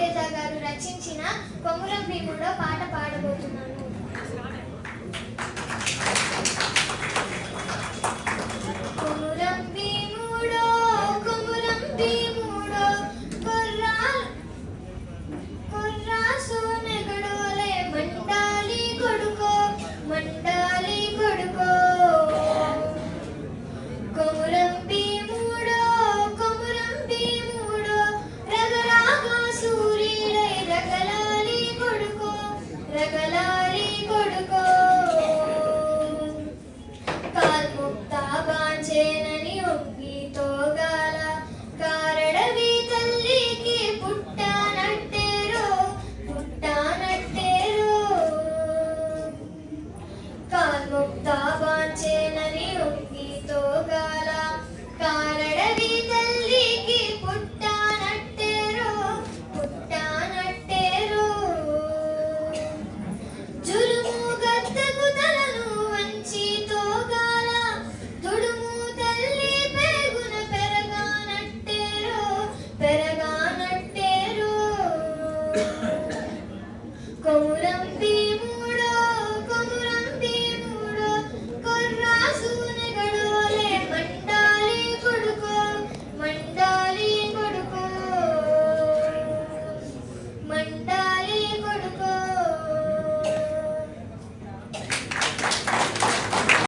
రవితేజ గారు రచించిన కొమురం భీముడో పాట పాడబోతున్నాను. కొమురం భీముడో కొమురం భీముడో కొర్రా సోనెగడోలే మండాలి కొడుకో మండాలి కొడుకో కొమురం భీముడో కొమురం భీముడో రగరాగా సూర్యుడై రగలాలి కొడుకో రగలాలి కొడుకో కాల్ముక్తా బాంచేనని ఒగ్గితో గాల కారడవి తల్లికి పుట్టానట్టేరో పుట్టానట్టేరో కాల్ముక్తా బాంచేనని ఒగ్గితో గాల కారడవి తల్లికి పుట్టానట్టేరో పుట్టానట్టేరో జులుము గద్దకు తలను వంచి తోగాల దుడుము తల్లి పెరుగున పెరగానట్టేరో పెరగానట్టేరో